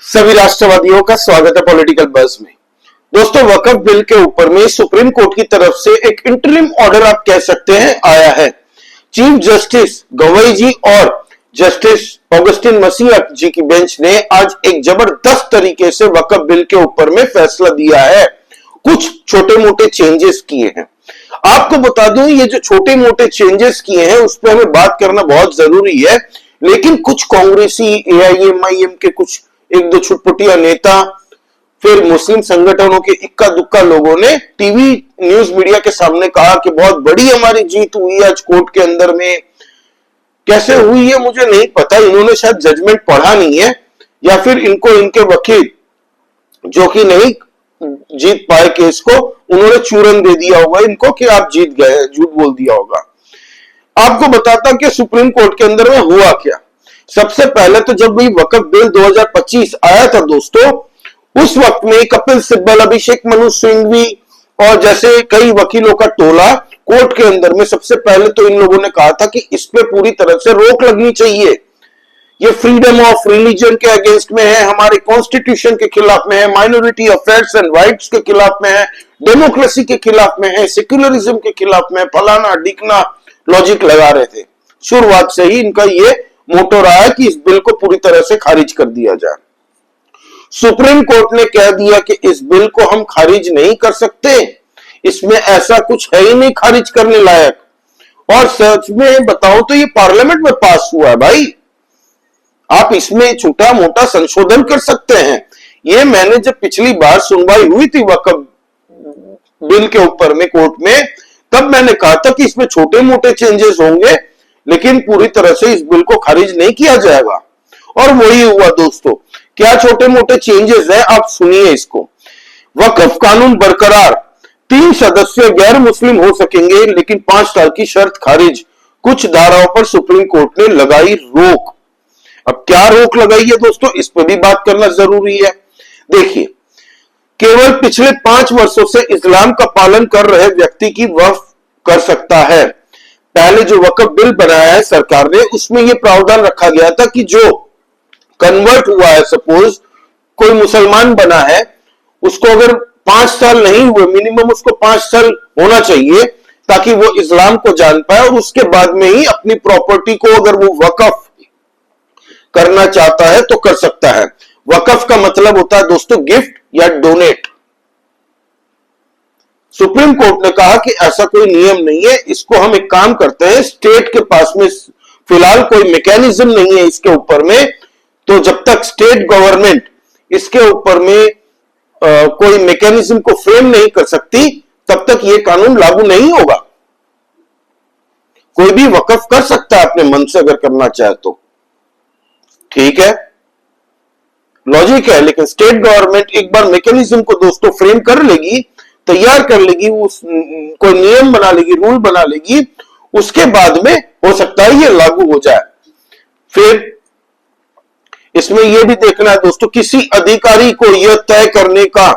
सभी राष्ट्रवादियों का स्वागत है पॉलिटिकल बज़ में। दोस्तों, वक्फ बिल के ऊपर में सुप्रीम कोर्ट की तरफ से एक इंटरिम ऑर्डर आप कह सकते हैं आया है। चीफ जस्टिस गवई जी और जस्टिस ऑगस्टिन मसीहा जी की बेंच ने आज एक जबरदस्त तरीके से वक्फ बिल के ऊपर में फैसला दिया है। कुछ छोटे मोटे चेंजेस किए हैं। आपको बता दूं, ये जो छोटे मोटे चेंजेस किए हैं उस पर हमें बात करना बहुत जरूरी है, लेकिन कुछ कांग्रेसी एआईएमआईएम के कुछ एक दो छुटपुटिया नेता, फिर मुस्लिम संगठनों के इक्का दुक्का लोगों ने टीवी न्यूज मीडिया के सामने कहा कि बहुत बड़ी हमारी जीत हुई आज कोर्ट के अंदर में। कैसे हुई है मुझे नहीं पता, इन्होंने शायद जजमेंट पढ़ा नहीं है या फिर इनको इनके वकील जो कि नहीं जीत पाए केस को, उन्होंने चूरन दे दिया होगा इनको कि आप जीत गए, झूठ बोल दिया होगा। आपको बताता कि सुप्रीम कोर्ट के अंदर में हुआ क्या। सबसे पहले तो जब भी वक्फ बिल 2025 आया था दोस्तों, उस वक्त में कपिल सिब्बल, अभिषेक मनु सिंघवी और जैसे कई वकीलों का टोला कोर्ट के अंदर में सबसे पहले तो इन लोगों ने कहा था कि इस पे पूरी तरह से रोक लगनी चाहिए। ये फ्रीडम ऑफ रिलीजन के अगेंस्ट में है, हमारे कॉन्स्टिट्यूशन के खिलाफ में है, माइनॉरिटी अफेयर्स एंड राइट्स के खिलाफ में है, डेमोक्रेसी के खिलाफ में है, सेक्युलरिज्म के खिलाफ में, फलाना ढिकना लॉजिक लगा रहे थे। शुरुआत से ही इनका ये मोटो रहा है कि इस बिल को पूरी तरह से खारिज कर दिया जाए। सुप्रीम कोर्ट ने कह दिया कि इस बिल को हम खारिज नहीं कर सकते, इसमें ऐसा कुछ है ही नहीं खारिज करने लायक। और सच में बताओ तो ये पार्लियामेंट में पास हुआ है भाई, आप इसमें छोटा मोटा संशोधन कर सकते हैं। ये मैंने जब पिछली बार सुनवाई हुई थी वक्फ बिल के ऊपर में कोर्ट में, तब मैंने कहा था कि इसमें छोटे मोटे चेंजेस होंगे लेकिन पूरी तरह से इस बिल को खारिज नहीं किया जाएगा। और वही हुआ दोस्तों। क्या छोटे मोटे चेंजेस हैं, आप सुनिए इसको। वक्फ कानून बरकरार, 3 सदस्य गैर मुस्लिम हो सकेंगे लेकिन 5 साल की शर्त खारिज। कुछ धाराओं पर सुप्रीम कोर्ट ने लगाई रोक। अब क्या रोक लगाई है दोस्तों, इस पर भी बात करना जरूरी है। देखिए, केवल पिछले 5 वर्षों से इस्लाम का पालन कर रहे व्यक्ति की वक्फ कर सकता है। पहले जो वक्फ बिल बनाया है सरकार ने, उसमें यह प्रावधान रखा गया था कि जो कन्वर्ट हुआ है, सपोज कोई मुसलमान बना है, उसको अगर 5 साल नहीं हुए, मिनिमम उसको 5 साल होना चाहिए ताकि वो इस्लाम को जान पाए, और उसके बाद में ही अपनी प्रॉपर्टी को अगर वो वक्फ करना चाहता है तो कर सकता है। वक्फ का मतलब होता है दोस्तों गिफ्ट या डोनेट। सुप्रीम कोर्ट ने कहा कि ऐसा कोई नियम नहीं है, इसको हम एक काम करते हैं, स्टेट के पास में फिलहाल कोई मैकेनिज्म नहीं है इसके ऊपर में, तो जब तक स्टेट गवर्नमेंट इसके ऊपर में कोई मैकेनिज्म को फ्रेम नहीं कर सकती, तब तक ये कानून लागू नहीं होगा। कोई भी वक्फ कर सकता है अपने मन से अगर करना चाहे तो, ठीक है, लॉजिक है। लेकिन स्टेट गवर्नमेंट एक बार मैकेनिज्म को दोस्तों फ्रेम कर लेगी, तैयार कर लेगी, उस कोई नियम बना लेगी, रूल बना लेगी, उसके बाद में हो सकता है ये लागू हो जाए। फिर इसमें यह भी देखना है दोस्तों, किसी अधिकारी को यह तय करने का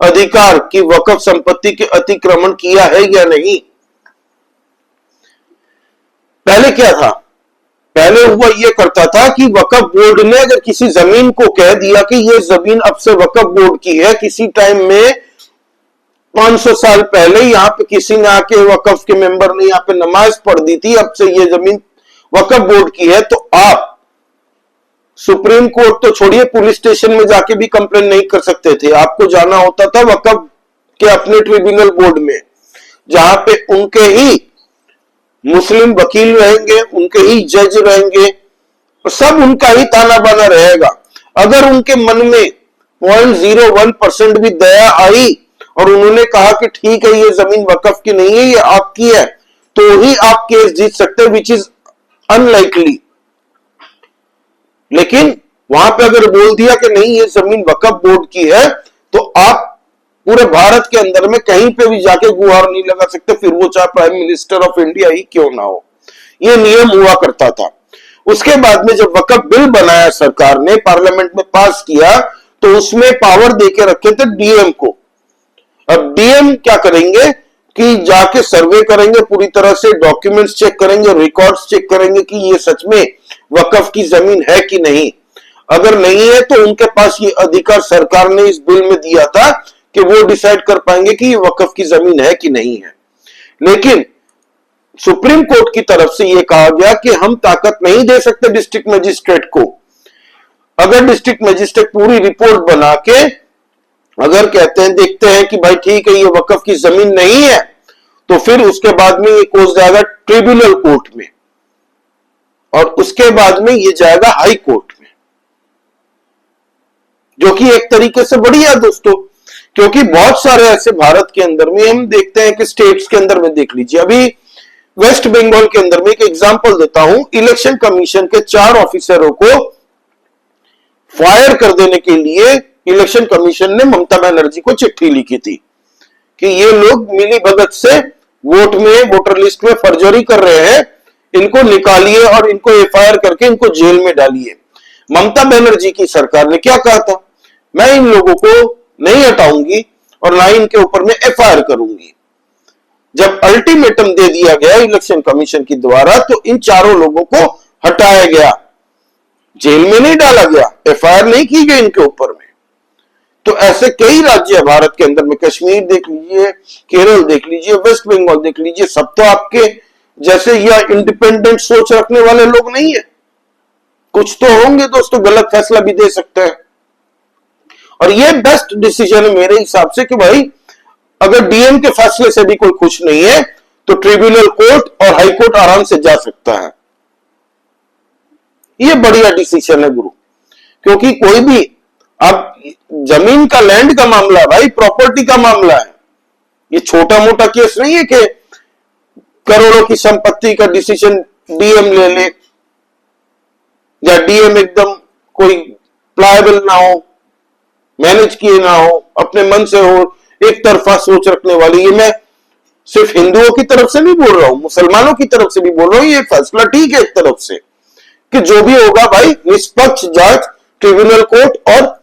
अधिकार कि वक्फ संपत्ति के अतिक्रमण किया है या नहीं। पहले क्या था, पहले हुआ यह करता था कि वक्फ बोर्ड ने अगर किसी जमीन को कह दिया कि यह जमीन अब से वक्फ बोर्ड की है, किसी टाइम में 500 साल पहले यहां पे किसी ने आके वक्फ के मेंबर ने यहां पे नमाज पढ़ दी थी, अब से ये जमीन वक्फ बोर्ड की है, तो आप सुप्रीम कोर्ट तो छोड़िए, पुलिस स्टेशन में जाके भी कंप्लेन नहीं कर सकते थे। आपको जाना होता था वक्फ के अपने ट्रिब्यूनल बोर्ड में, जहां पे उनके ही मुस्लिम वकील रहेंगे, उनके ही जज रहेंगे, और सब उनका ही ताना बाना रहेगा। अगर उनके मन में 0.01% भी दया आई और उन्होंने कहा कि ठीक है ये जमीन वक्फ की नहीं है, ये आपकी है, तो ही आप केस जीत सकते हैं, विच इज अनलाइकली। लेकिन वहां पे अगर बोल दिया कि नहीं ये जमीन वक्फ बोर्ड की है, तो आप पूरे भारत के अंदर में कहीं पे भी जाके गुहार नहीं लगा सकते, फिर वो चाहे प्राइम मिनिस्टर ऑफ इंडिया ही क्यों ना हो। ये नियम हुआ करता था। उसके बाद में जब वक्फ बिल बनाया सरकार ने, पार्लियामेंट में पास किया, तो उसमें पावर देके रखे थे डीएम को। अब डीएम क्या करेंगे कि जाके सर्वे करेंगे, पूरी तरह से डॉक्यूमेंट्स चेक करेंगे, रिकॉर्ड्स चेक करेंगे कि ये सच में वक्फ की जमीन है कि नहीं। अगर नहीं है तो उनके पास ये अधिकार सरकार ने इस बिल में दिया था कि वो डिसाइड कर पाएंगे कि ये वक्फ की जमीन है कि नहीं है। लेकिन सुप्रीम कोर्ट की तरफ से यह कहा गया कि हम ताकत नहीं दे सकते डिस्ट्रिक्ट मजिस्ट्रेट को। अगर डिस्ट्रिक्ट मजिस्ट्रेट पूरी रिपोर्ट बना के अगर कहते हैं, देखते हैं कि भाई ठीक है ये वक्फ की जमीन नहीं है, तो फिर उसके बाद में ये केस जाएगा ट्रिब्यूनल कोर्ट में और उसके बाद में ये जाएगा हाई कोर्ट में, जो कि एक तरीके से बढ़िया दोस्तों, क्योंकि बहुत सारे ऐसे भारत के अंदर में हम देखते हैं कि स्टेट्स के अंदर में देख लीजिए, अभी वेस्ट बंगाल के अंदर में एक एग्जांपल देता हूं, इलेक्शन कमीशन के 4 ऑफिसरों को फायर कर देने के लिए इलेक्शन कमीशन ने ममता बनर्जी को चिट्ठी लिखी थी कि ये लोग मिली भगत से वोट में, वोटर लिस्ट में फर्जरी कर रहे हैं, इनको निकालिए और इनको एफआईआर करके इनको जेल में डालिए। ममता बनर्जी की सरकार ने क्या कहा था, मैं इन लोगों को नहीं हटाऊंगी और ना इनके ऊपर में एफआईआर करूंगी। जब अल्टीमेटम दे दिया गया इलेक्शन कमीशन के द्वारा तो इन चारों लोगों को हटाया गया, जेल में नहीं डाला गया, एफआईआर नहीं की गई इनके ऊपर में। तो ऐसे कई राज्य है भारत के अंदर में, कश्मीर देख लीजिए, केरल देख लीजिए, वेस्ट बंगाल देख लीजिए, सब तो आपके जैसे या इंडिपेंडेंट सोच रखने वाले लोग नहीं है, कुछ तो होंगे दोस्तों, गलत फैसला भी दे सकते हैं। और ये बेस्ट डिसीजन है मेरे हिसाब से कि भाई अगर डीएम के फैसले से भी कोई खुश नहीं है तो ट्रिब्यूनल कोर्ट और हाई कोर्ट आराम से जा सकता है। ये बढ़िया डिसीजन है गुरु, क्योंकि कोई भी अब जमीन का, लैंड का मामला है भाई, प्रॉपर्टी का मामला है, ये छोटा मोटा केस नहीं है कि करोड़ों की संपत्ति का डिसीजन डीएम ले ले या डीएम एकदम कोई प्लायबल ना हो, मैनेज किए ना हो, अपने मन से हो, एक तरफा सोच रखने वाली। ये मैं सिर्फ हिंदुओं की तरफ से नहीं बोल रहा हूं, मुसलमानों की तरफ से भी बोल रहा हूं, ये फैसला ठीक है एक तरफ से कि जो भी होगा भाई निष्पक्ष जांच ट्रिब्यूनल कोर्ट और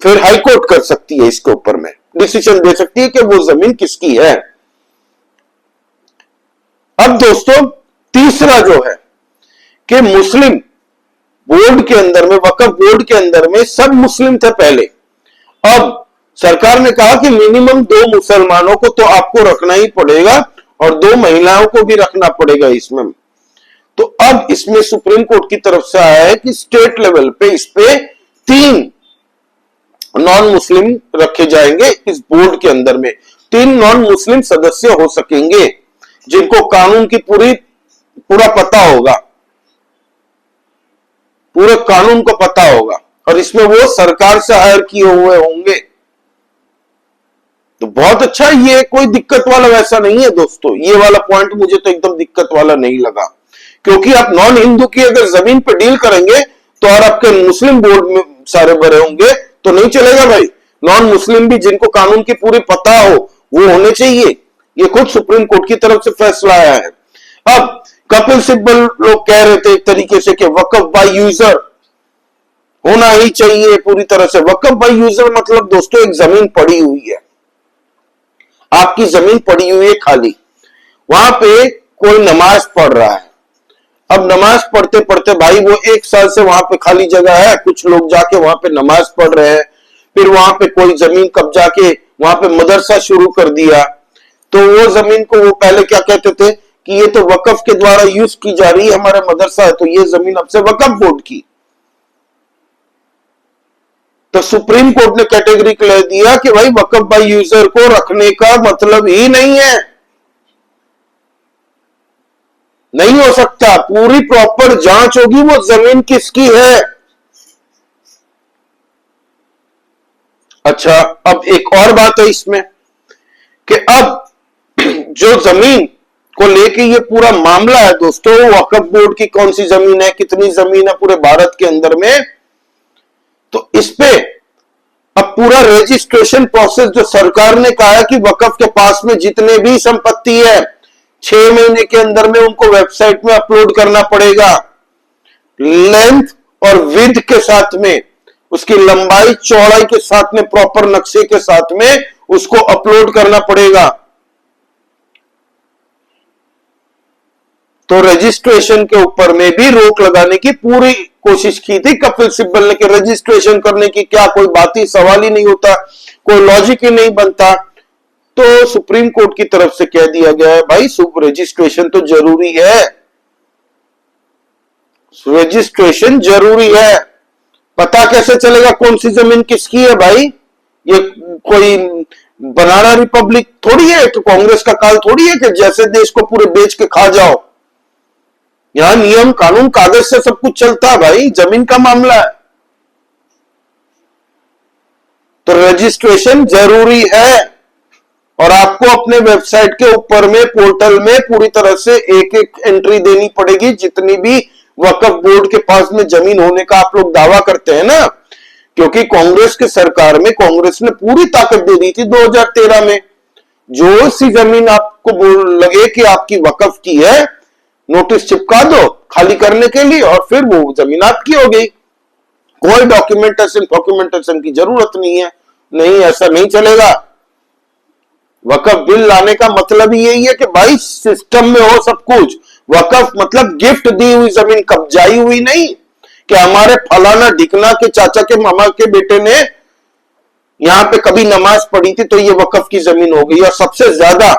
फिर हाई कोर्ट कर सकती है, इसके ऊपर में डिसीजन दे सकती है कि वो जमीन किसकी है। अब दोस्तों तीसरा जो है कि मुस्लिम बोर्ड के अंदर में, वक्फ बोर्ड के अंदर में सब मुस्लिम थे पहले, अब सरकार ने कहा कि मिनिमम 2 मुसलमानों को तो आपको रखना ही पड़ेगा और 2 महिलाओं को भी रखना पड़ेगा इसमें। तो अब इसमें सुप्रीम कोर्ट की तरफ से आया है कि स्टेट लेवल पे इस पे 3 नॉन मुस्लिम रखे जाएंगे इस बोर्ड के अंदर में। 3 नॉन मुस्लिम सदस्य हो सकेंगे जिनको कानून की पूरा पता होगा, पूरे कानून को पता होगा और इसमें वो सरकार से हायर किए हुए होंगे। तो बहुत अच्छा, ये कोई दिक्कत वाला वैसा नहीं है दोस्तों, ये वाला पॉइंट मुझे तो एकदम दिक्कत वाला नहीं लगा, क्योंकि आप नॉन हिंदू की अगर जमीन पे डील करेंगे तो और आपके मुस्लिम बोर्ड में सारे भरे होंगे तो नहीं चलेगा भाई। नॉन मुस्लिम भी जिनको कानून की पूरी पता हो वो होने चाहिए। ये खुद सुप्रीम कोर्ट की तरफ से फैसला आया है। अब कपिल सिब्बल लोग कह रहे थे एक तरीके से कि वक्फ बाय यूजर होना ही चाहिए पूरी तरह से। वक्फ बाय यूजर मतलब दोस्तों एक जमीन पड़ी हुई है, आपकी जमीन पड़ी हुई है खाली, वहां पे कोई नमाज पढ़ रहा है, अब नमाज पढ़ते पढ़ते भाई वो 1 साल से वहां पे खाली जगह है, कुछ लोग जाके वहां पे नमाज पढ़ रहे हैं, फिर वहां पे कोई जमीन कब्जा के वहां पे मदरसा शुरू कर दिया, तो वो जमीन को वो पहले क्या कहते थे कि ये तो वक्फ के द्वारा यूज की जा रही है, हमारा मदरसा है, तो ये जमीन अब से वक्फ बोर्ड की। तो सुप्रीम कोर्ट ने कैटेगरी ले दिया कि भाई वक्फ बाय यूजर को रखने का मतलब ही नहीं है, नहीं हो सकता, पूरी प्रॉपर जांच होगी वो जमीन किसकी है। अच्छा, अब एक और बात है इसमें कि अब जो जमीन को लेके ये पूरा मामला है दोस्तों, वक्फ बोर्ड की कौन सी जमीन है, कितनी जमीन है पूरे भारत के अंदर में, तो इस पे अब पूरा रजिस्ट्रेशन प्रोसेस जो सरकार ने कहा है कि वक्फ के पास में जितने भी संपत्ति है 6 महीने के अंदर में उनको वेबसाइट में अपलोड करना पड़ेगा, लेंथ और विड्थ के साथ में, उसकी लंबाई चौड़ाई के साथ में, प्रॉपर नक्शे के साथ में उसको अपलोड करना पड़ेगा। तो रजिस्ट्रेशन के ऊपर में भी रोक लगाने की पूरी कोशिश की थी कपिल सिब्बल ने कि रजिस्ट्रेशन करने की क्या कोई बात ही सवाल ही नहीं होता, कोई लॉजिक ही नहीं बनता। तो सुप्रीम कोर्ट की तरफ से कह दिया गया है भाई रजिस्ट्रेशन तो जरूरी है, रजिस्ट्रेशन जरूरी है। पता कैसे चलेगा कौन सी जमीन किसकी है भाई? ये कोई बनाना रिपब्लिक थोड़ी है, तो कांग्रेस का काल थोड़ी है कि जैसे देश को पूरे बेच के खा जाओ। यहां नियम कानून कागज से सब कुछ चलता है भाई, जमीन का मामला है। तो रजिस्ट्रेशन जरूरी है और आपको अपने वेबसाइट के ऊपर में पोर्टल में पूरी तरह से एक एक एंट्री देनी पड़ेगी। जितनी भी वक्फ बोर्ड के पास में जमीन होने का आप लोग दावा करते हैं ना, क्योंकि कांग्रेस के सरकार में कांग्रेस ने पूरी ताकत दे दी थी 2013 में। जो सी जमीन आपको लगे कि आपकी वक्फ की है, नोटिस चिपका दो खाली करने के लिए और फिर वो जमीन आपकी हो गई। कोई डॉक्यूमेंटेशन की जरूरत नहीं है। नहीं, ऐसा नहीं चलेगा। वक्फ बिल लाने का मतलब ही यही है कि भाई सिस्टम में हो सब कुछ। वक्फ मतलब गिफ्ट दी हुई जमीन, कब्जाई हुई नहीं कि हमारे फलाना ढिकना के चाचा के मामा के बेटे ने यहां पे कभी नमाज पढ़ी थी तो ये वक्फ की जमीन हो गई। और सबसे ज्यादा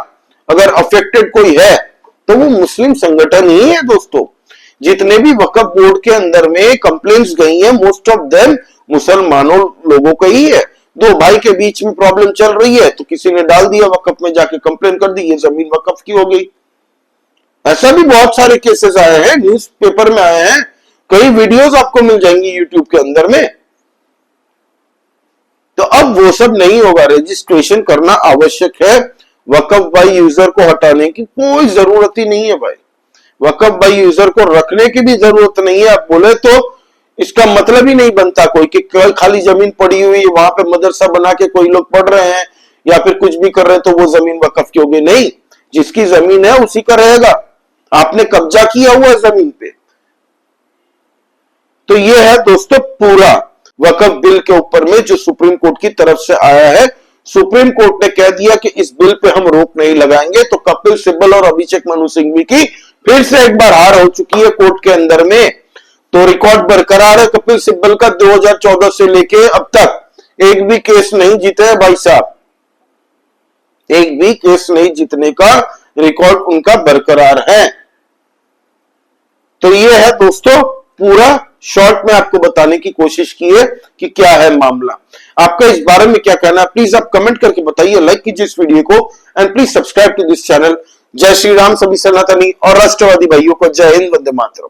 अगर अफेक्टेड कोई है तो वो मुस्लिम संगठन ही है दोस्तों। जितने भी वक्फ बोर्ड के अंदर में कंप्लेंट्स गई हैं, मोस्ट ऑफ देम मुसलमानों लोगों का ही है। दो भाई के बीच में प्रॉब्लम चल रही है तो किसी ने डाल दिया वक्फ में, जाके कंप्लेन कर दी, ये जमीन वक्फ की हो गई। ऐसा भी बहुत सारे केसेस आए हैं, न्यूज़पेपर में आए हैं, कई वीडियोस आपको मिल जाएंगी यूट्यूब के अंदर में। तो अब वो सब नहीं होगा, रजिस्ट्रेशन करना आवश्यक है। वक्फ बाय यूजर को हटाने की कोई जरूरत ही नहीं है भाई। वक्फ बाय यूजर को रखने की भी जरूरत नहीं है। आप बोले तो इसका मतलब ही नहीं बनता कोई कि खाली जमीन पड़ी हुई है, वहां पे मदरसा बना के कोई लोग पढ़ रहे हैं या फिर कुछ भी कर रहे हैं तो वो जमीन वक्फ की हो गई। नहीं, जिसकी जमीन है उसी का रहेगा। आपने कब्जा किया हुआ है जमीन पे। तो ये है दोस्तों पूरा वक्फ बिल के ऊपर में जो सुप्रीम कोर्ट की तरफ से आया है। सुप्रीम कोर्ट ने कह दिया कि इस बिल पे हम रोक नहीं लगाएंगे। तो कपिल सिब्बल और अभिषेक मनु सिंघवी की फिर से एक बार हार हो चुकी है कोर्ट के अंदर में। तो रिकॉर्ड बरकरार है कपिल सिब्बल का 2014 से लेके अब तक एक भी केस नहीं जीते हैं भाई साहब। एक भी केस नहीं जीतने का रिकॉर्ड उनका बरकरार है। तो ये है दोस्तों पूरा शॉर्ट में आपको बताने की कोशिश की है कि क्या है मामला। आपका इस बारे में क्या कहना है प्लीज आप कमेंट करके बताइए। लाइक कीजिए इस वीडियो को and please subscribe to this channel. जय श्री राम सभी सनातनी और राष्ट्रवादी भाइयों को जय हिंद, वंदे मातरम।